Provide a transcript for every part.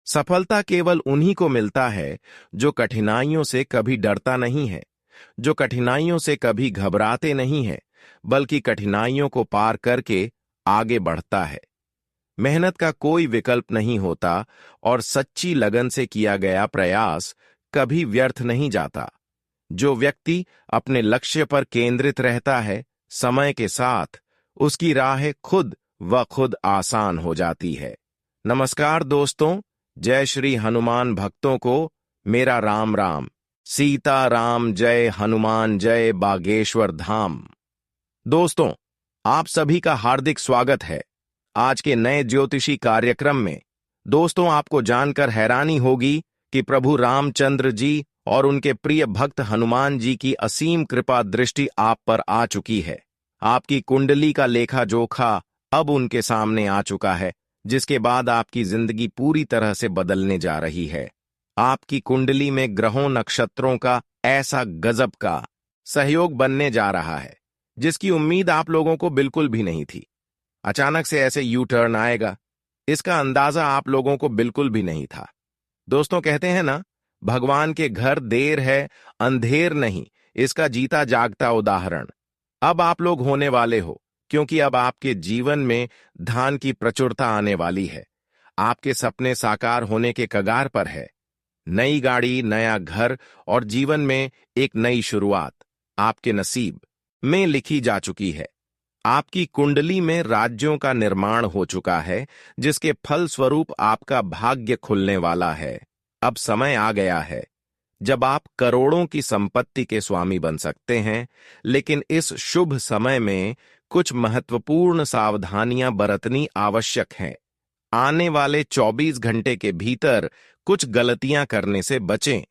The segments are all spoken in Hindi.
सफलता केवल उन्हीं को मिलता है जो कठिनाइयों से कभी डरता नहीं है, जो कठिनाइयों से कभी घबराते नहीं है, बल्कि कठिनाइयों को पार करके आगे बढ़ता है। मेहनत का कोई विकल्प नहीं होता और सच्ची लगन से किया गया प्रयास कभी व्यर्थ नहीं जाता। जो व्यक्ति अपने लक्ष्य पर केंद्रित रहता है, समय के साथ उसकी राह खुद व खुद आसान हो जाती है। नमस्कार दोस्तों, जय श्री हनुमान भक्तों को मेरा राम राम। सीता राम जय हनुमान जय बागेश्वर धाम। दोस्तों, आप सभी का हार्दिक स्वागत है आज के नए ज्योतिषी कार्यक्रम में। दोस्तों, आपको जानकर हैरानी होगी कि प्रभु रामचंद्र जी और उनके प्रिय भक्त हनुमान जी की असीम कृपा दृष्टि आप पर आ चुकी है। आपकी कुंडली का लेखा जोखा अब उनके सामने आ चुका है, जिसके बाद आपकी जिंदगी पूरी तरह से बदलने जा रही है। आपकी कुंडली में ग्रहों नक्षत्रों का ऐसा गजब का सहयोग बनने जा रहा है जिसकी उम्मीद आप लोगों को बिल्कुल भी नहीं थी। अचानक से ऐसे यू टर्न आएगा, इसका अंदाजा आप लोगों को बिल्कुल भी नहीं था। दोस्तों, कहते हैं ना, भगवान के घर देर है अंधेर नहीं, इसका जीता जागता उदाहरण अब आप लोग होने वाले हो, क्योंकि अब आपके जीवन में धन की प्रचुरता आने वाली है। आपके सपने साकार होने के कगार पर है। नई गाड़ी, नया घर और जीवन में एक नई शुरुआत आपके नसीब में लिखी जा चुकी है। आपकी कुंडली में राज्यों का निर्माण हो चुका है, जिसके फल स्वरूप आपका भाग्य खुलने वाला है। अब समय आ गया है जब आप करोड़ों की संपत्ति के स्वामी बन सकते हैं, लेकिन इस शुभ समय में कुछ महत्वपूर्ण सावधानियां बरतनी आवश्यक हैं। आने वाले 24 घंटे के भीतर कुछ गलतियां करने से बचें,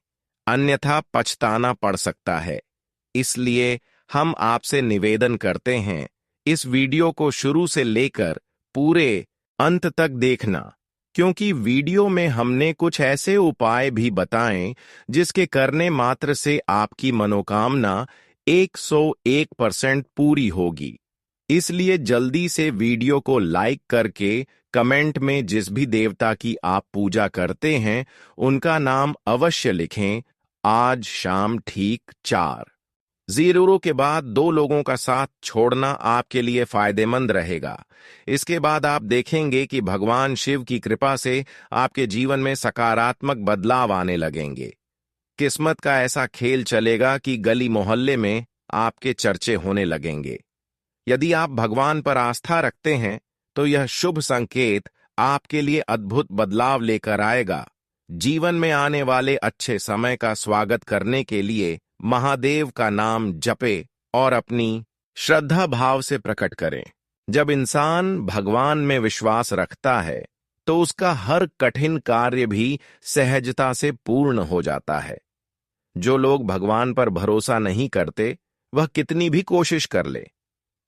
अन्यथा पछताना पड़ सकता है। इसलिए हम आपसे निवेदन करते हैं, इस वीडियो को शुरू से लेकर पूरे अंत तक देखना, क्योंकि वीडियो में हमने कुछ ऐसे उपाय भी बताएं जिसके करने मात्र से आपकी मनोकामना 101% पूरी होगी। इसलिए जल्दी से वीडियो को लाइक करके कमेंट में जिस भी देवता की आप पूजा करते हैं उनका नाम अवश्य लिखें। आज शाम ठीक 4:00 के बाद 2 लोगों का साथ छोड़ना आपके लिए फायदेमंद रहेगा। इसके बाद आप देखेंगे कि भगवान शिव की कृपा से आपके जीवन में सकारात्मक बदलाव आने लगेंगे। किस्मत का ऐसा खेल चलेगा कि गली मोहल्ले में आपके चर्चे होने लगेंगे। यदि आप भगवान पर आस्था रखते हैं तो यह शुभ संकेत आपके लिए अद्भुत बदलाव लेकर आएगा। जीवन में आने वाले अच्छे समय का स्वागत करने के लिए महादेव का नाम जपे और अपनी श्रद्धा भाव से प्रकट करें। जब इंसान भगवान में विश्वास रखता है तो उसका हर कठिन कार्य भी सहजता से पूर्ण हो जाता है। जो लोग भगवान पर भरोसा नहीं करते, वह कितनी भी कोशिश कर ले,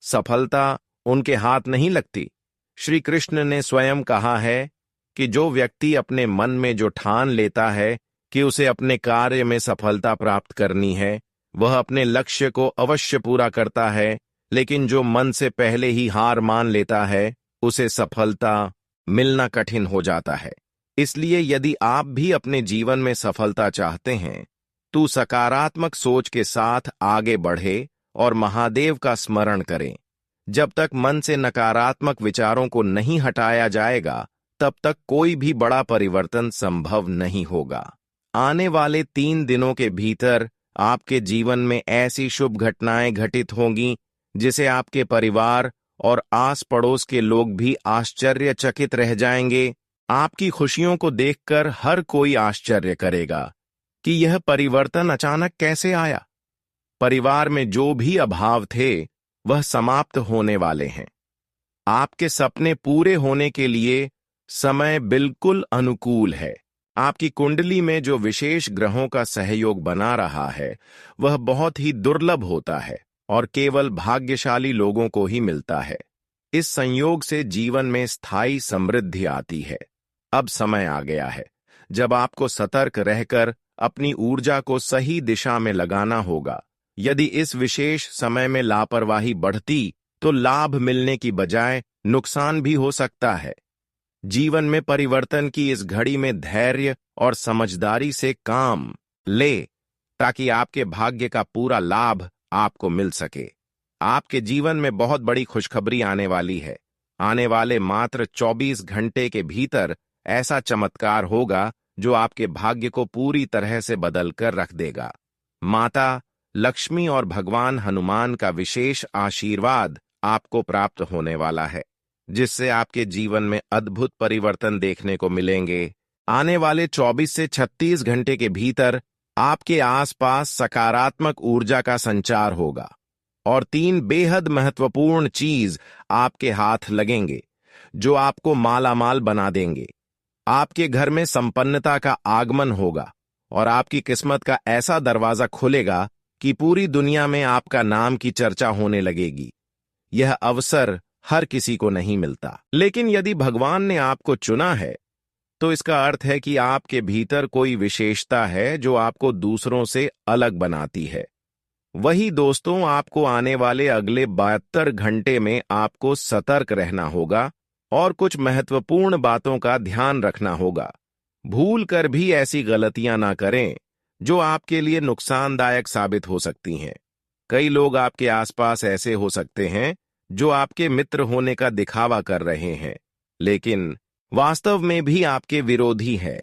सफलता उनके हाथ नहीं लगती। श्री कृष्ण ने स्वयं कहा है कि जो व्यक्ति अपने मन में जो ठान लेता है कि उसे अपने कार्य में सफलता प्राप्त करनी है, वह अपने लक्ष्य को अवश्य पूरा करता है, लेकिन जो मन से पहले ही हार मान लेता है, उसे सफलता मिलना कठिन हो जाता है। इसलिए यदि आप भी अपने जीवन में सफलता चाहते हैं, तो सकारात्मक सोच के साथ आगे बढ़े और महादेव का स्मरण करें। जब तक मन से नकारात्मक विचारों को नहीं हटाया जाएगा, तब तक कोई भी बड़ा परिवर्तन संभव नहीं होगा। आने वाले 3 दिनों के भीतर आपके जीवन में ऐसी शुभ घटनाएं घटित होंगी जिसे आपके परिवार और आस पड़ोस के लोग भी आश्चर्यचकित रह जाएंगे। आपकी खुशियों को देखकर हर कोई आश्चर्य करेगा कि यह परिवर्तन अचानक कैसे आया। परिवार में जो भी अभाव थे वह समाप्त होने वाले हैं। आपके सपने पूरे होने के लिए समय बिल्कुल अनुकूल है। आपकी कुंडली में जो विशेष ग्रहों का सहयोग बना रहा है वह बहुत ही दुर्लभ होता है और केवल भाग्यशाली लोगों को ही मिलता है। इस संयोग से जीवन में स्थायी समृद्धि आती है। अब समय आ गया है जब आपको सतर्क रहकर अपनी ऊर्जा को सही दिशा में लगाना होगा। यदि इस विशेष समय में लापरवाही बढ़ती तो लाभ मिलने की बजाय नुकसान भी हो सकता है। जीवन में परिवर्तन की इस घड़ी में धैर्य और समझदारी से काम ले, ताकि आपके भाग्य का पूरा लाभ आपको मिल सके। आपके जीवन में बहुत बड़ी खुशखबरी आने वाली है। आने वाले मात्र 24 घंटे के भीतर ऐसा चमत्कार होगा जो आपके भाग्य को पूरी तरह से बदल कर रख देगा। माता लक्ष्मी और भगवान हनुमान का विशेष आशीर्वाद आपको प्राप्त होने वाला है, जिससे आपके जीवन में अद्भुत परिवर्तन देखने को मिलेंगे। आने वाले 24 से 36 घंटे के भीतर आपके आसपास सकारात्मक ऊर्जा का संचार होगा और 3 बेहद महत्वपूर्ण चीज आपके हाथ लगेंगे जो आपको मालामाल बना देंगे। आपके घर में संपन्नता का आगमन होगा और आपकी किस्मत का ऐसा दरवाजा खुलेगा कि पूरी दुनिया में आपका नाम की चर्चा होने लगेगी। यह अवसर हर किसी को नहीं मिलता, लेकिन यदि भगवान ने आपको चुना है तो इसका अर्थ है कि आपके भीतर कोई विशेषता है जो आपको दूसरों से अलग बनाती है। वही दोस्तों, आपको आने वाले अगले 72 घंटे में आपको सतर्क रहना होगा और कुछ महत्वपूर्ण बातों का ध्यान रखना होगा। भूल कर भी ऐसी गलतियां ना करें जो आपके लिए नुकसानदायक साबित हो सकती हैं। कई लोग आपके आसपास ऐसे हो सकते हैं जो आपके मित्र होने का दिखावा कर रहे हैं, लेकिन वास्तव में भी आपके विरोधी है।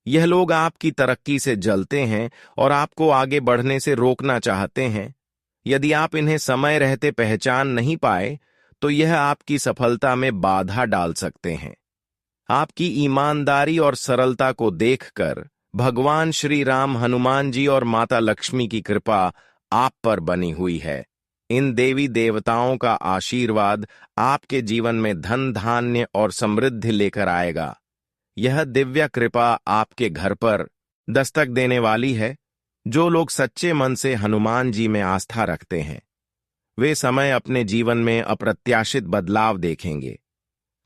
यह लोग आपकी तरक्की से जलते हैं और आपको आगे बढ़ने से रोकना चाहते हैं। यदि आप इन्हें समय रहते पहचान नहीं पाए तो यह आपकी सफलता में बाधा डाल सकते हैं। आपकी ईमानदारी और सरलता को देखकर भगवान श्री राम, हनुमान जी और माता लक्ष्मी की कृपा आप पर बनी हुई है। इन देवी देवताओं का आशीर्वाद आपके जीवन में धन, धान्य और समृद्धि लेकर आएगा। यह दिव्य कृपा आपके घर पर दस्तक देने वाली है। जो लोग सच्चे मन से हनुमान जी में आस्था रखते हैं वे समय अपने जीवन में अप्रत्याशित बदलाव देखेंगे।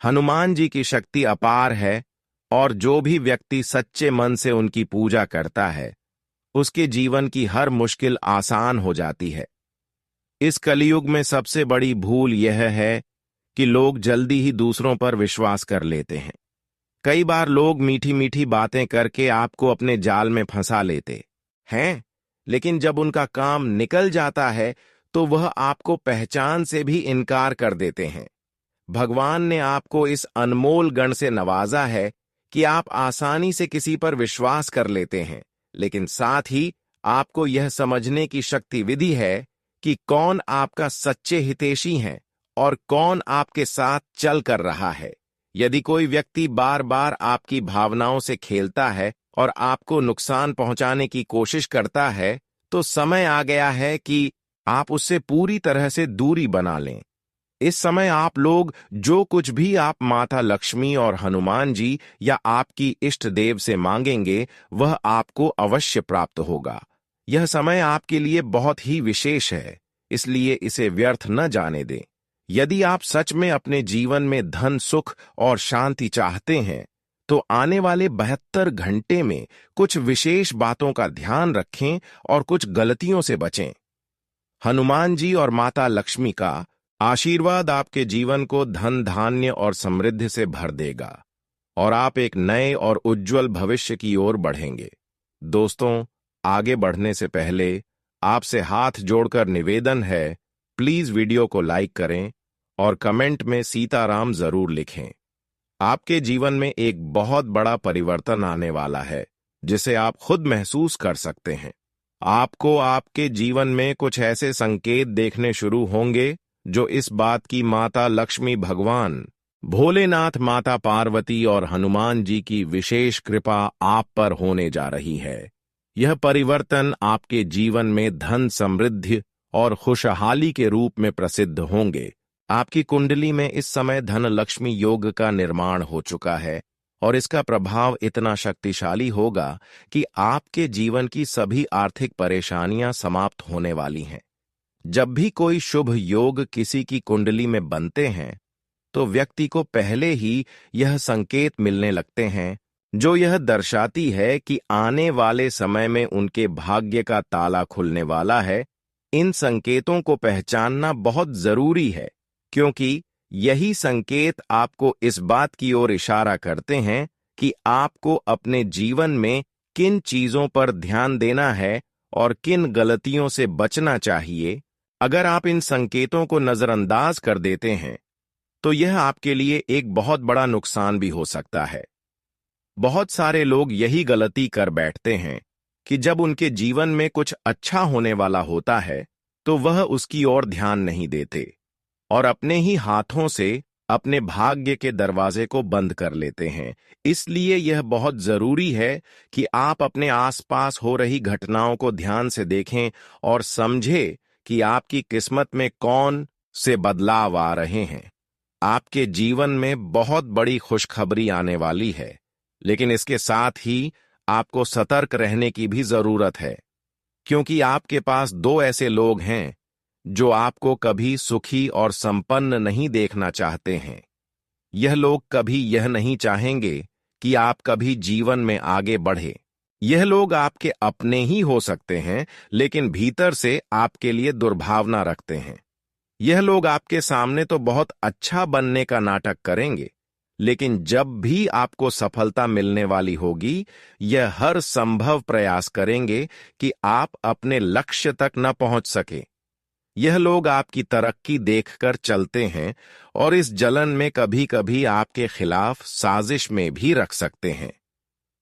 हनुमान जी की शक्ति अपार है और जो भी व्यक्ति सच्चे मन से उनकी पूजा करता है उसके जीवन की हर मुश्किल आसान हो जाती है। इस कलयुग में सबसे बड़ी भूल यह है कि लोग जल्दी ही दूसरों पर विश्वास कर लेते हैं। कई बार लोग मीठी मीठी बातें करके आपको अपने जाल में फंसा लेते हैं, लेकिन जब उनका काम निकल जाता है तो वह आपको पहचान से भी इनकार कर देते हैं। भगवान ने आपको इस अनमोल गण से नवाजा है कि आप आसानी से किसी पर विश्वास कर लेते हैं, लेकिन साथ ही आपको यह समझने की शक्ति विधि है कि कौन आपका सच्चे हितैषी हैं और कौन आपके साथ चल कर रहा है। यदि कोई व्यक्ति बार बार आपकी भावनाओं से खेलता है और आपको नुकसान पहुंचाने की कोशिश करता है तो समय आ गया है कि आप उससे पूरी तरह से दूरी बना लें। इस समय आप लोग जो कुछ भी आप माता लक्ष्मी और हनुमान जी या आपकी इष्ट देव से मांगेंगे वह आपको अवश्य प्राप्त होगा। यह समय आपके लिए बहुत ही विशेष है, इसलिए इसे व्यर्थ न जाने दें। यदि आप सच में अपने जीवन में धन, सुख और शांति चाहते हैं तो आने वाले 72 घंटे में कुछ विशेष बातों का ध्यान रखें और कुछ गलतियों से बचें। हनुमान जी और माता लक्ष्मी का आशीर्वाद आपके जीवन को धन, धान्य और समृद्धि से भर देगा और आप एक नए और उज्जवल भविष्य की ओर बढ़ेंगे। दोस्तों, आगे बढ़ने से पहले आपसे हाथ जोड़कर निवेदन है, प्लीज वीडियो को लाइक करें और कमेंट में सीताराम जरूर लिखें। आपके जीवन में एक बहुत बड़ा परिवर्तन आने वाला है जिसे आप खुद महसूस कर सकते हैं। आपको आपके जीवन में कुछ ऐसे संकेत देखने शुरू होंगे जो इस बात की माता लक्ष्मी, भगवान भोलेनाथ, माता पार्वती और हनुमान जी की विशेष कृपा आप पर होने जा रही है। यह परिवर्तन आपके जीवन में धन, समृद्धि और खुशहाली के रूप में प्रसिद्ध होंगे। आपकी कुंडली में इस समय धन लक्ष्मी योग का निर्माण हो चुका है और इसका प्रभाव इतना शक्तिशाली होगा कि आपके जीवन की सभी आर्थिक परेशानियां समाप्त होने वाली हैं। जब भी कोई शुभ योग किसी की कुंडली में बनते हैं तो व्यक्ति को पहले ही यह संकेत मिलने लगते हैं जो यह दर्शाती है कि आने वाले समय में उनके भाग्य का ताला खुलने वाला है। इन संकेतों को पहचानना बहुत जरूरी है क्योंकि यही संकेत आपको इस बात की ओर इशारा करते हैं कि आपको अपने जीवन में किन चीजों पर ध्यान देना है और किन गलतियों से बचना चाहिए। अगर आप इन संकेतों को नजरअंदाज कर देते हैं तो यह आपके लिए एक बहुत बड़ा नुकसान भी हो सकता है। बहुत सारे लोग यही गलती कर बैठते हैं कि जब उनके जीवन में कुछ अच्छा होने वाला होता है तो वह उसकी ओर ध्यान नहीं देते और अपने ही हाथों से अपने भाग्य के दरवाजे को बंद कर लेते हैं। इसलिए यह बहुत जरूरी है कि आप अपने आसपास हो रही घटनाओं को ध्यान से देखें और समझें कि आपकी किस्मत में कौन से बदलाव आ रहे हैं। आपके जीवन में बहुत बड़ी खुशखबरी आने वाली है, लेकिन इसके साथ ही आपको सतर्क रहने की भी जरूरत है, क्योंकि आपके पास दो ऐसे लोग हैं जो आपको कभी सुखी और संपन्न नहीं देखना चाहते हैं। यह लोग कभी यह नहीं चाहेंगे कि आप कभी जीवन में आगे बढ़े। यह लोग आपके अपने ही हो सकते हैं, लेकिन भीतर से आपके लिए दुर्भावना रखते हैं। यह लोग आपके सामने तो बहुत अच्छा बनने का नाटक करेंगे, लेकिन जब भी आपको सफलता मिलने वाली होगी, यह हर संभव प्रयास करेंगे कि आप अपने लक्ष्य तक न पहुंच सके। यह लोग आपकी तरक्की देखकर चलते हैं और इस जलन में कभी कभी आपके खिलाफ साजिश में भी रख सकते हैं।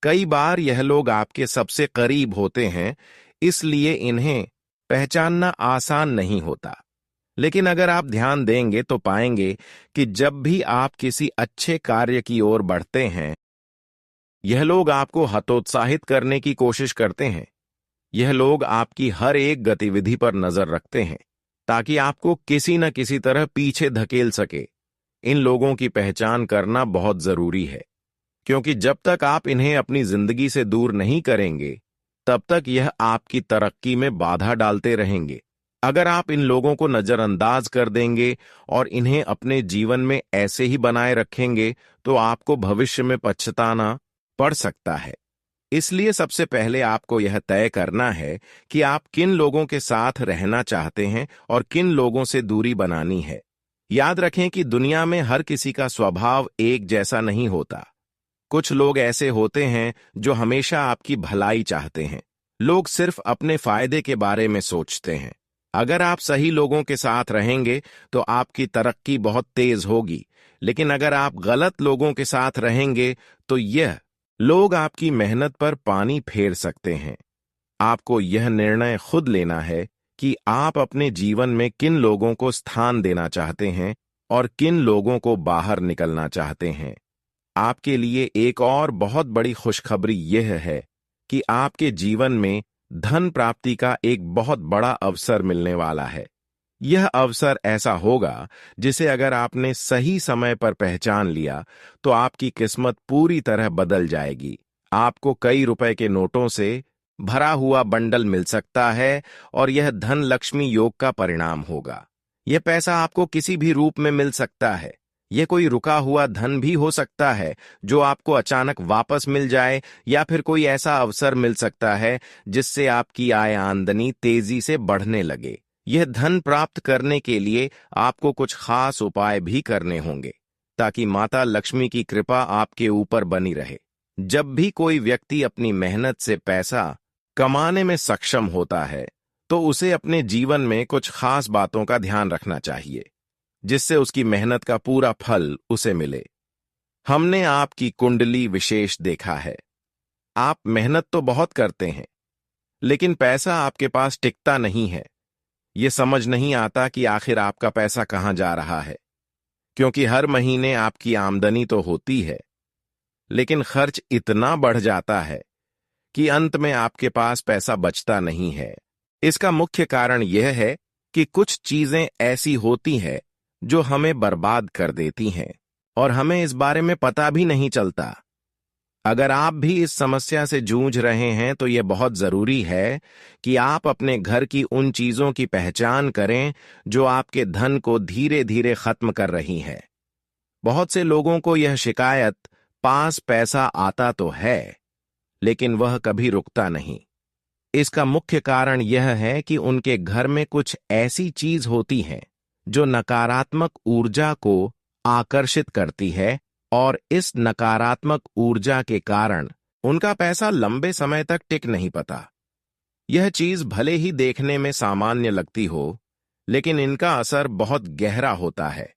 कई बार यह लोग आपके सबसे करीब होते हैं, इसलिए इन्हें पहचानना आसान नहीं होता। लेकिन अगर आप ध्यान देंगे तो पाएंगे कि जब भी आप किसी अच्छे कार्य की ओर बढ़ते हैं, यह लोग आपको हतोत्साहित करने की कोशिश करते हैं। यह लोग आपकी हर एक गतिविधि पर नजर रखते हैं ताकि आपको किसी न किसी तरह पीछे धकेल सके। इन लोगों की पहचान करना बहुत जरूरी है, क्योंकि जब तक आप इन्हें अपनी जिंदगी से दूर नहीं करेंगे, तब तक यह आपकी तरक्की में बाधा डालते रहेंगे। अगर आप इन लोगों को नजरअंदाज कर देंगे और इन्हें अपने जीवन में ऐसे ही बनाए रखेंगे, तो आपको भविष्य में पछताना पड़ सकता है। इसलिए सबसे पहले आपको यह तय करना है कि आप किन लोगों के साथ रहना चाहते हैं और किन लोगों से दूरी बनानी है। याद रखें कि दुनिया में हर किसी का स्वभाव एक जैसा नहीं होता। कुछ लोग ऐसे होते हैं जो हमेशा आपकी भलाई चाहते हैं। लोग सिर्फ अपने फायदे के बारे में सोचते हैं। अगर आप सही लोगों के साथ रहेंगे तो आपकी तरक्की बहुत तेज होगी, लेकिन अगर आप गलत लोगों के साथ रहेंगे तो यह लोग आपकी मेहनत पर पानी फेर सकते हैं। आपको यह निर्णय खुद लेना है कि आप अपने जीवन में किन लोगों को स्थान देना चाहते हैं और किन लोगों को बाहर निकलना चाहते हैं। आपके लिए एक और बहुत बड़ी खुशखबरी यह है कि आपके जीवन में धन प्राप्ति का एक बहुत बड़ा अवसर मिलने वाला है। यह अवसर ऐसा होगा जिसे अगर आपने सही समय पर पहचान लिया तो आपकी किस्मत पूरी तरह बदल जाएगी। आपको कई रुपए के नोटों से भरा हुआ बंडल मिल सकता है और यह धन लक्ष्मी योग का परिणाम होगा। यह पैसा आपको किसी भी रूप में मिल सकता है। यह कोई रुका हुआ धन भी हो सकता है जो आपको अचानक वापस मिल जाए, या फिर कोई ऐसा अवसर मिल सकता है जिससे आपकी आय आमदनी तेजी से बढ़ने लगे। यह धन प्राप्त करने के लिए आपको कुछ खास उपाय भी करने होंगे ताकि माता लक्ष्मी की कृपा आपके ऊपर बनी रहे। जब भी कोई व्यक्ति अपनी मेहनत से पैसा कमाने में सक्षम होता है तो उसे अपने जीवन में कुछ खास बातों का ध्यान रखना चाहिए, जिससे उसकी मेहनत का पूरा फल उसे मिले। हमने आपकी कुंडली विशेष देखा है। आप मेहनत तो बहुत करते हैं, लेकिन पैसा आपके पास टिकता नहीं है। ये समझ नहीं आता कि आखिर आपका पैसा कहां जा रहा है, क्योंकि हर महीने आपकी आमदनी तो होती है, लेकिन खर्च इतना बढ़ जाता है कि अंत में आपके पास पैसा बचता नहीं है। इसका मुख्य कारण यह है कि कुछ चीजें ऐसी होती हैं जो हमें बर्बाद कर देती हैं और हमें इस बारे में पता भी नहीं चलता। अगर आप भी इस समस्या से जूझ रहे हैं तो यह बहुत जरूरी है कि आप अपने घर की उन चीजों की पहचान करें जो आपके धन को धीरे धीरे खत्म कर रही है। बहुत से लोगों को यह शिकायत, पास पैसा आता तो है लेकिन वह कभी रुकता नहीं। इसका मुख्य कारण यह है कि उनके घर में कुछ ऐसी चीज होती है जो नकारात्मक ऊर्जा को आकर्षित करती है और इस नकारात्मक ऊर्जा के कारण उनका पैसा लंबे समय तक टिक नहीं पाता। यह चीज भले ही देखने में सामान्य लगती हो, लेकिन इनका असर बहुत गहरा होता है।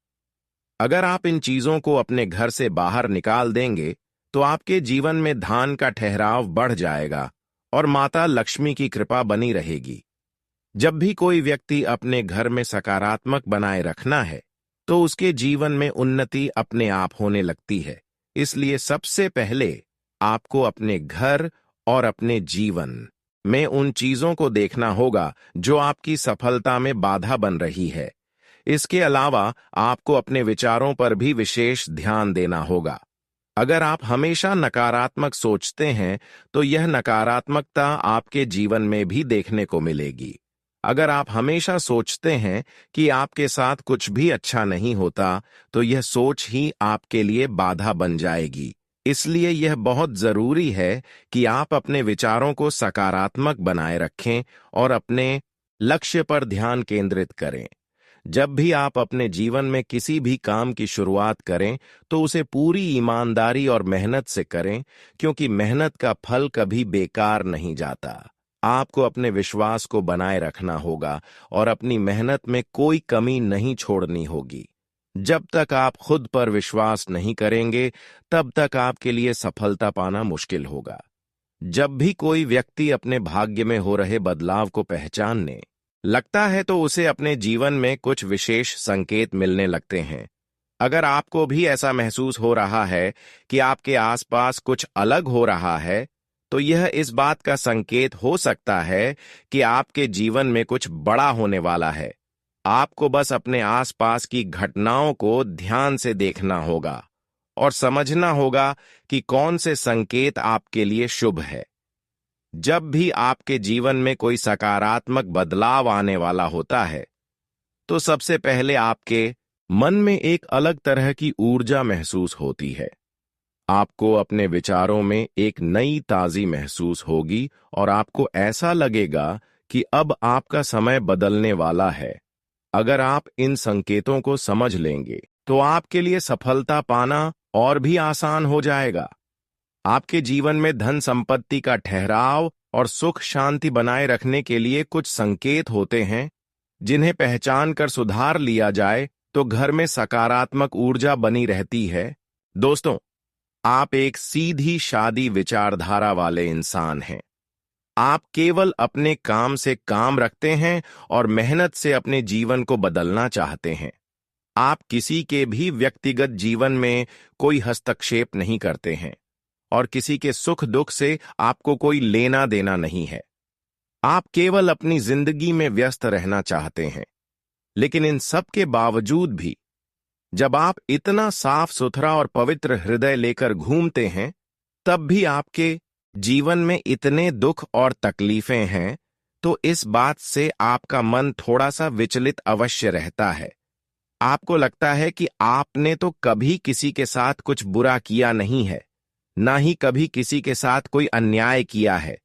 अगर आप इन चीजों को अपने घर से बाहर निकाल देंगे, तो आपके जीवन में धन का ठहराव बढ़ जाएगा और माता लक्ष्मी की कृपा बनी रहेगी। जब भी कोई व्यक्ति अपने घर में सकारात्मक बनाए रखना है, तो उसके जीवन में उन्नति अपने आप होने लगती है। इसलिए सबसे पहले आपको अपने घर और अपने जीवन में उन चीजों को देखना होगा जो आपकी सफलता में बाधा बन रही है। इसके अलावा आपको अपने विचारों पर भी विशेष ध्यान देना होगा। अगर आप हमेशा नकारात्मक सोचते हैं, तो यह नकारात्मकता आपके जीवन में भी देखने को मिलेगी। अगर आप हमेशा सोचते हैं कि आपके साथ कुछ भी अच्छा नहीं होता, तो यह सोच ही आपके लिए बाधा बन जाएगी। इसलिए यह बहुत जरूरी है कि आप अपने विचारों को सकारात्मक बनाए रखें और अपने लक्ष्य पर ध्यान केंद्रित करें। जब भी आप अपने जीवन में किसी भी काम की शुरुआत करें, तो उसे पूरी ईमानदारी और मेहनत से करें, क्योंकि मेहनत का फल कभी बेकार नहीं जाता। आपको अपने विश्वास को बनाए रखना होगा और अपनी मेहनत में कोई कमी नहीं छोड़नी होगी। जब तक आप खुद पर विश्वास नहीं करेंगे, तब तक आपके लिए सफलता पाना मुश्किल होगा। जब भी कोई व्यक्ति अपने भाग्य में हो रहे बदलाव को पहचानने लगता है, तो उसे अपने जीवन में कुछ विशेष संकेत मिलने लगते हैं। अगर आपको भी ऐसा महसूस हो रहा है कि आपके आसपास कुछ अलग हो रहा है, तो यह इस बात का संकेत हो सकता है कि आपके जीवन में कुछ बड़ा होने वाला है। आपको बस अपने आसपास की घटनाओं को ध्यान से देखना होगा और समझना होगा कि कौन से संकेत आपके लिए शुभ है। जब भी आपके जीवन में कोई सकारात्मक बदलाव आने वाला होता है, तो सबसे पहले आपके मन में एक अलग तरह की ऊर्जा महसूस होती है। आपको अपने विचारों में एक नई ताज़गी महसूस होगी और आपको ऐसा लगेगा कि अब आपका समय बदलने वाला है। अगर आप इन संकेतों को समझ लेंगे, तो आपके लिए सफलता पाना और भी आसान हो जाएगा। आपके जीवन में धन संपत्ति का ठहराव और सुख शांति बनाए रखने के लिए कुछ संकेत होते हैं, जिन्हें पहचान कर सुधार लिया जाए तो घर में सकारात्मक ऊर्जा बनी रहती है। दोस्तों, आप एक सीधी शादी विचारधारा वाले इंसान हैं। आप केवल अपने काम से काम रखते हैं और मेहनत से अपने जीवन को बदलना चाहते हैं। आप किसी के भी व्यक्तिगत जीवन में कोई हस्तक्षेप नहीं करते हैं और किसी के सुख दुख से आपको कोई लेना देना नहीं है। आप केवल अपनी जिंदगी में व्यस्त रहना चाहते हैं। लेकिन इन सब के बावजूद भी जब आप इतना साफ सुथरा और पवित्र हृदय लेकर घूमते हैं, तब भी आपके जीवन में इतने दुख और तकलीफें हैं, तो इस बात से आपका मन थोड़ा सा विचलित अवश्य रहता है। आपको लगता है कि आपने तो कभी किसी के साथ कुछ बुरा किया नहीं है, ना ही कभी किसी के साथ कोई अन्याय किया है,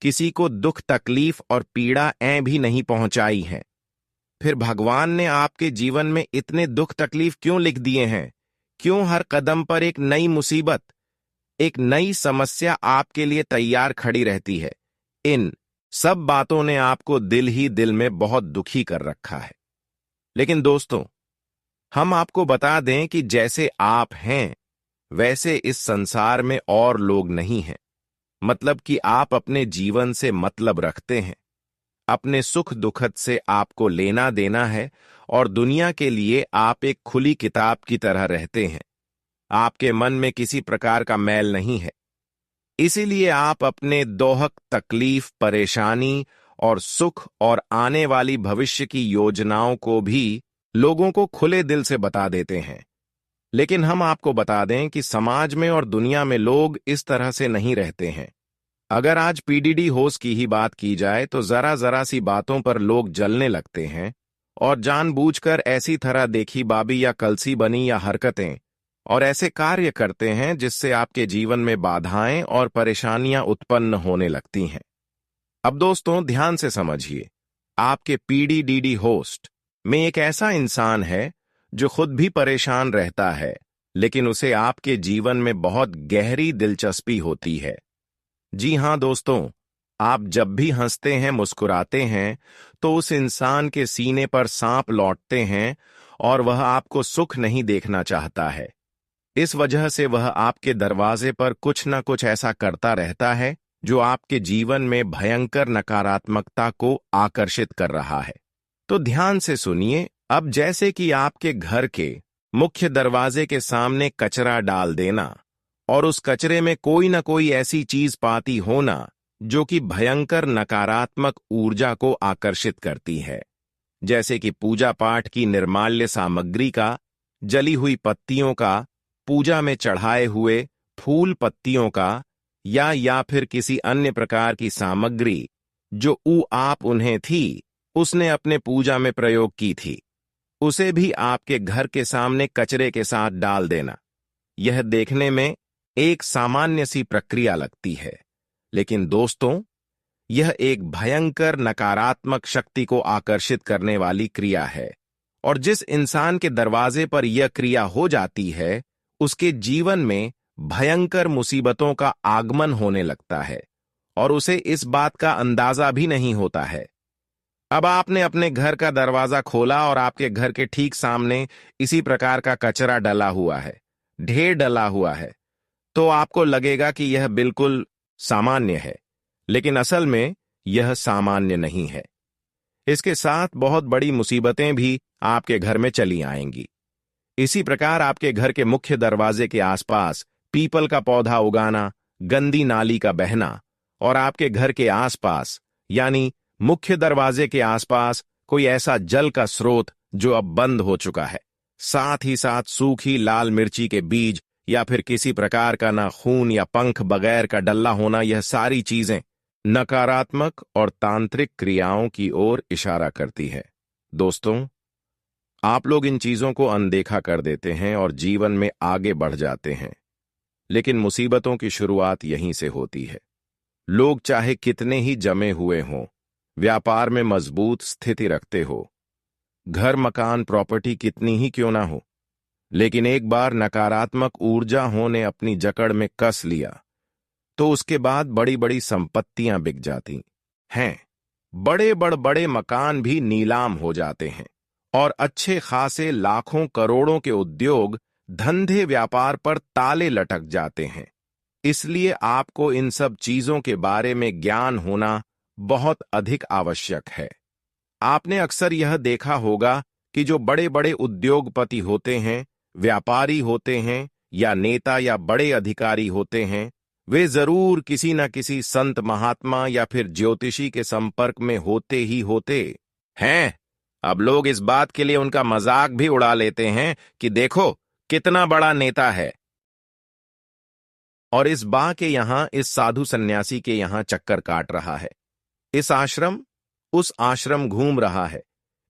किसी को दुख तकलीफ और पीड़ा भी नहीं पहुंचाई है। फिर भगवान ने आपके जीवन में इतने दुख तकलीफ क्यों लिख दिए हैं? क्यों हर कदम पर एक नई मुसीबत, एक नई समस्या आपके लिए तैयार खड़ी रहती है? इन सब बातों ने आपको दिल ही दिल में बहुत दुखी कर रखा है। लेकिन दोस्तों, हम आपको बता दें कि जैसे आप हैं, वैसे इस संसार में और लोग नहीं हैं। मतलब कि आप अपने जीवन से मतलब रखते हैं, अपने सुख दुखद से आपको लेना देना है और दुनिया के लिए आप एक खुली किताब की तरह रहते हैं। आपके मन में किसी प्रकार का मैल नहीं है। इसीलिए आप अपने दोहक तकलीफ, परेशानी और सुख और आने वाली भविष्य की योजनाओं को भी लोगों को खुले दिल से बता देते हैं। लेकिन हम आपको बता दें कि समाज में और दुनिया में लोग इस तरह से नहीं रहते हैं। अगर आज पीडीडी होश की ही बात की जाए, तो जरा जरा सी बातों पर लोग जलने लगते हैं और जानबूझकर ऐसी तरह देखी बाबी या कलसी बनी या हरकतें और ऐसे कार्य करते हैं जिससे आपके जीवन में बाधाएं और परेशानियां उत्पन्न होने लगती हैं। अब दोस्तों, ध्यान से समझिए, आपके पीडीडीडी होस्ट में एक ऐसा इंसान है जो खुद भी परेशान रहता है, लेकिन उसे आपके जीवन में बहुत गहरी दिलचस्पी होती है। जी हाँ दोस्तों, आप जब भी हंसते हैं, मुस्कुराते हैं, तो उस इंसान के सीने पर सांप लौटते हैं और वह आपको सुख नहीं देखना चाहता है। इस वजह से वह आपके दरवाजे पर कुछ न कुछ ऐसा करता रहता है जो आपके जीवन में भयंकर नकारात्मकता को आकर्षित कर रहा है। तो ध्यान से सुनिए। अब जैसे कि आपके घर के मुख्य दरवाजे के सामने कचरा डाल देना और उस कचरे में कोई न कोई ऐसी चीज पाती होना जो कि भयंकर नकारात्मक ऊर्जा को आकर्षित करती है, जैसे कि पूजा पाठ की निर्माल्य सामग्री का, जली हुई पत्तियों का, पूजा में चढ़ाए हुए फूल पत्तियों का, या फिर किसी अन्य प्रकार की सामग्री जो आप उन्हें थी, उसने अपने पूजा में प्रयोग की थी, उसे भी आपके घर के सामने कचरे के साथ डाल देना। यह देखने में एक सामान्य सी प्रक्रिया लगती है, लेकिन दोस्तों, यह एक भयंकर नकारात्मक शक्ति को आकर्षित करने वाली क्रिया है। और जिस इंसान के दरवाजे पर यह क्रिया हो जाती है, उसके जीवन में भयंकर मुसीबतों का आगमन होने लगता है और उसे इस बात का अंदाजा भी नहीं होता है। अब आपने अपने घर का दरवाजा खोला और आपके घर के ठीक सामने इसी प्रकार का कचरा डला हुआ है, ढेर डला हुआ है, तो आपको लगेगा कि यह बिल्कुल सामान्य है, लेकिन असल में यह सामान्य नहीं है। इसके साथ बहुत बड़ी मुसीबतें भी आपके घर में चली आएंगी। इसी प्रकार आपके घर के मुख्य दरवाजे के आसपास पीपल का पौधा उगाना, गंदी नाली का बहना और आपके घर के आसपास यानी मुख्य दरवाजे के आसपास कोई ऐसा जल का स्रोत जो अब बंद हो चुका है, साथ ही साथ सूखी लाल मिर्ची के बीज या फिर किसी प्रकार का ना खून या पंख बगैर का डल्ला होना, यह सारी चीजें नकारात्मक और तांत्रिक क्रियाओं की ओर इशारा करती है। दोस्तों, आप लोग इन चीजों को अनदेखा कर देते हैं और जीवन में आगे बढ़ जाते हैं, लेकिन मुसीबतों की शुरुआत यहीं से होती है। लोग चाहे कितने ही जमे हुए हों, व्यापार में मजबूत स्थिति रखते हो, घर मकान प्रॉपर्टी कितनी ही क्यों ना हो, लेकिन एक बार नकारात्मक ऊर्जा ने अपनी जकड़ में कस लिया तो उसके बाद बड़ी बड़ी संपत्तियां बिक जाती हैं, बड़े मकान भी नीलाम हो जाते हैं और अच्छे खासे लाखों करोड़ों के उद्योग धंधे व्यापार पर ताले लटक जाते हैं। इसलिए आपको इन सब चीजों के बारे में ज्ञान होना बहुत अधिक आवश्यक है। आपने अक्सर यह देखा होगा कि जो बड़े बड़े उद्योगपति होते हैं, व्यापारी होते हैं या नेता या बड़े अधिकारी होते हैं, वे जरूर किसी न किसी संत महात्मा या फिर ज्योतिषी के संपर्क में होते ही होते हैं। अब लोग इस बात के लिए उनका मजाक भी उड़ा लेते हैं कि देखो कितना बड़ा नेता है, और इस बा के यहां इस साधु सन्यासी के यहां चक्कर काट रहा है, इस आश्रम उस आश्रम घूम रहा है,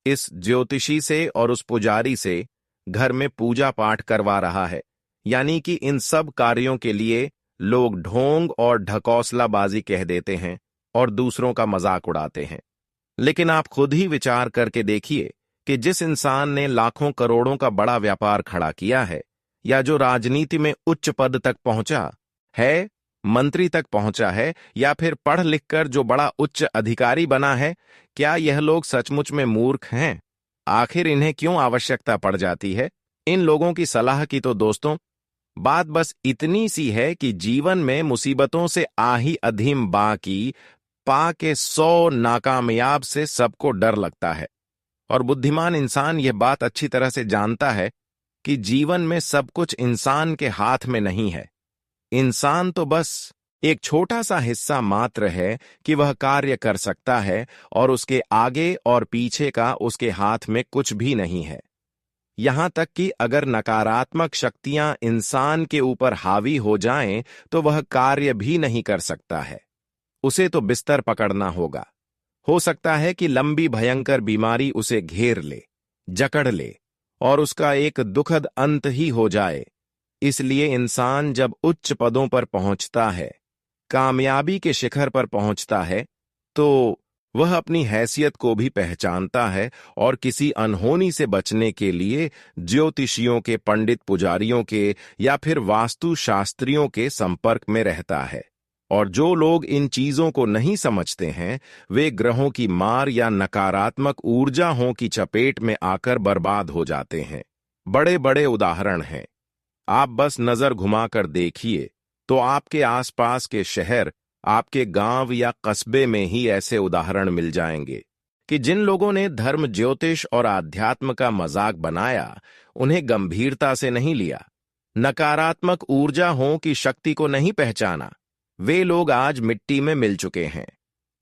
इस ज्योतिषी से और उस पुजारी से घर में पूजा पाठ करवा रहा है। यानी कि इन सब कार्यों के लिए लोग ढोंग और ढकौसलाबाजी कह देते हैं और दूसरों का मजाक उड़ाते हैं। लेकिन आप खुद ही विचार करके देखिए कि जिस इंसान ने लाखों करोड़ों का बड़ा व्यापार खड़ा किया है या जो राजनीति में उच्च पद तक पहुंचा है, मंत्री तक पहुंचा है या फिर पढ़ लिखकर जो बड़ा उच्च अधिकारी बना है, क्या यह लोग सचमुच में मूर्ख हैं? आखिर इन्हें क्यों आवश्यकता पड़ जाती है इन लोगों की सलाह की? तो दोस्तों, बात बस इतनी सी है कि जीवन में मुसीबतों से आही अधीम बा की पा के 100 नाकामयाब से सबको डर लगता है। और बुद्धिमान इंसान यह बात अच्छी तरह से जानता है कि जीवन में सब कुछ इंसान के हाथ में नहीं है। इंसान तो बस एक छोटा सा हिस्सा मात्र है कि वह कार्य कर सकता है और उसके आगे और पीछे का उसके हाथ में कुछ भी नहीं है। यहां तक कि अगर नकारात्मक शक्तियां इंसान के ऊपर हावी हो जाएं तो वह कार्य भी नहीं कर सकता है। उसे तो बिस्तर पकड़ना होगा। हो सकता है कि लंबी भयंकर बीमारी उसे घेर ले, जकड़ ले और उसका एक दुखद अंत ही हो जाए। इसलिए इंसान जब उच्च पदों पर पहुंचता है, कामयाबी के शिखर पर पहुंचता है, तो वह अपनी हैसियत को भी पहचानता है और किसी अनहोनी से बचने के लिए ज्योतिषियों के, पंडित पुजारियों के या फिर वास्तु शास्त्रियों के संपर्क में रहता है। और जो लोग इन चीजों को नहीं समझते हैं, वे ग्रहों की मार या नकारात्मक ऊर्जाओं की चपेट में आकर बर्बाद हो जाते हैं। बड़े बड़े उदाहरण हैं। आप बस नजर घुमाकर देखिए तो आपके आसपास के शहर, आपके गांव या कस्बे में ही ऐसे उदाहरण मिल जाएंगे कि जिन लोगों ने धर्म, ज्योतिष और आध्यात्म का मजाक बनाया, उन्हें गंभीरता से नहीं लिया, नकारात्मक ऊर्जाओं की शक्ति को नहीं पहचाना, वे लोग आज मिट्टी में मिल चुके हैं।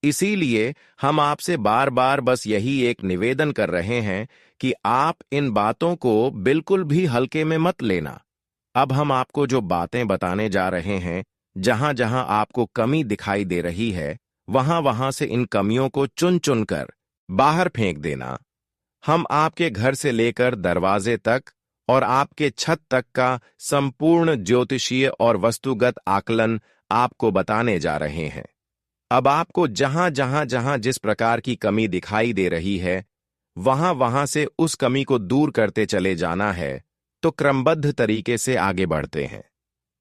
इसीलिए हम आपसे बार बार बस यही एक निवेदन कर रहे हैं कि आप इन बातों को बिल्कुल भी हल्के में मत लेना। अब हम आपको जो बातें बताने जा रहे हैं, जहां जहां आपको कमी दिखाई दे रही है, वहां वहां से इन कमियों को चुन चुन कर बाहर फेंक देना। हम आपके घर से लेकर दरवाजे तक और आपके छत तक का संपूर्ण ज्योतिषीय और वस्तुगत आकलन आपको बताने जा रहे हैं। अब आपको जहां जहां जिस प्रकार की कमी दिखाई दे रही है, वहां वहां से उस कमी को दूर करते चले जाना है। तो क्रमबद्ध तरीके से आगे बढ़ते हैं।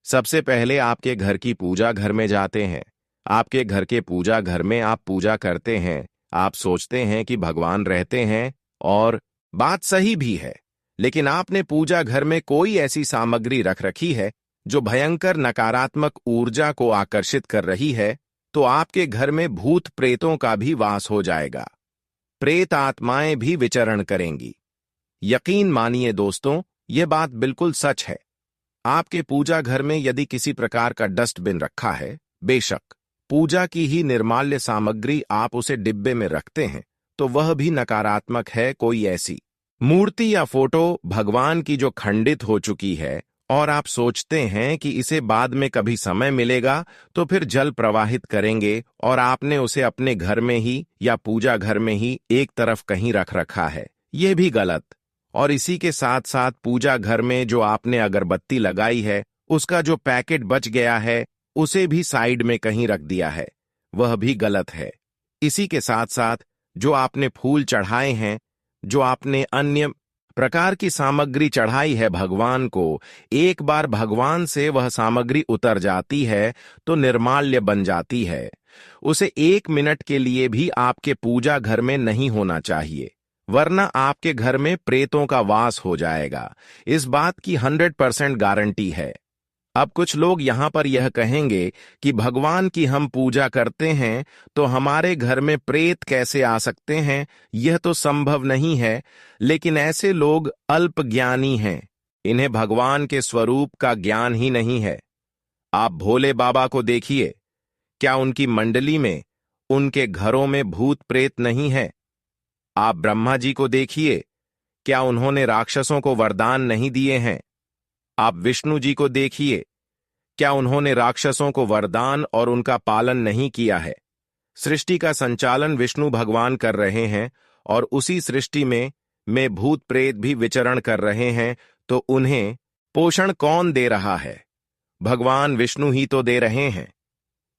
सबसे पहले आपके घर की पूजा घर में जाते हैं। आपके घर के पूजा घर में आप पूजा करते हैं। आप सोचते हैं कि भगवान रहते हैं, और बात सही भी है, लेकिन आपने पूजा घर में कोई ऐसी सामग्री रख रखी है जो भयंकर नकारात्मक ऊर्जा को आकर्षित कर रही है, तो आपके घर में भूत प्रेतों का भी वास हो जाएगा। प्रेत आत्माएं भी विचरण करेंगी। यकीन मानिए दोस्तों, यह बात बिल्कुल सच है। आपके पूजा घर में यदि किसी प्रकार का डस्टबिन रखा है, बेशक पूजा की ही निर्माल्य सामग्री आप उसे डिब्बे में रखते हैं, तो वह भी नकारात्मक है। कोई ऐसी मूर्ति या फोटो भगवान की जो खंडित हो चुकी है और आप सोचते हैं कि इसे बाद में कभी समय मिलेगा तो फिर जल प्रवाहित करेंगे, और आपने उसे अपने घर में ही या पूजा घर में ही एक तरफ कहीं रख रखा है, यह भी गलत। और इसी के साथ साथ पूजा घर में जो आपने अगरबत्ती लगाई है, उसका जो पैकेट बच गया है, उसे भी साइड में कहीं रख दिया है, वह भी गलत है। इसी के साथ साथ जो आपने फूल चढ़ाए हैं, जो आपने अन्य प्रकार की सामग्री चढ़ाई है भगवान को, एक बार भगवान से वह सामग्री उतर जाती है तो निर्माल्य बन जाती है। उसे 1 मिनट के लिए भी आपके पूजा घर में नहीं होना चाहिए, वरना आपके घर में प्रेतों का वास हो जाएगा। इस बात की 100% गारंटी है। अब कुछ लोग यहां पर यह कहेंगे कि भगवान की हम पूजा करते हैं तो हमारे घर में प्रेत कैसे आ सकते हैं, यह तो संभव नहीं है। लेकिन ऐसे लोग अल्पज्ञानी हैं, इन्हें भगवान के स्वरूप का ज्ञान ही नहीं है। आप भोले बाबा को देखिए, क्या उनकी मंडली में, उनके घरों में भूत प्रेत नहीं है? आप ब्रह्मा जी को देखिए, क्या उन्होंने राक्षसों को वरदान नहीं दिए हैं? आप विष्णु जी को देखिए, क्या उन्होंने राक्षसों को वरदान और उनका पालन नहीं किया है? सृष्टि का संचालन विष्णु भगवान कर रहे हैं, और उसी सृष्टि में भूत प्रेत भी विचरण कर रहे हैं, तो उन्हें पोषण कौन दे रहा है? भगवान विष्णु ही तो दे रहे हैं।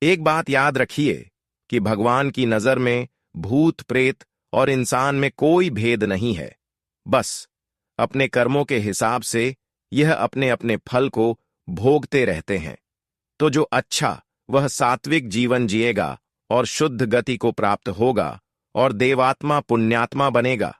एक बात याद रखिए कि भगवान की नजर में भूत प्रेत और इंसान में कोई भेद नहीं है। बस अपने कर्मों के हिसाब से यह अपने अपने फल को भोगते रहते हैं। तो जो अच्छा वह सात्विक जीवन जिएगा और शुद्ध गति को प्राप्त होगा और देवात्मा पुण्यात्मा बनेगा।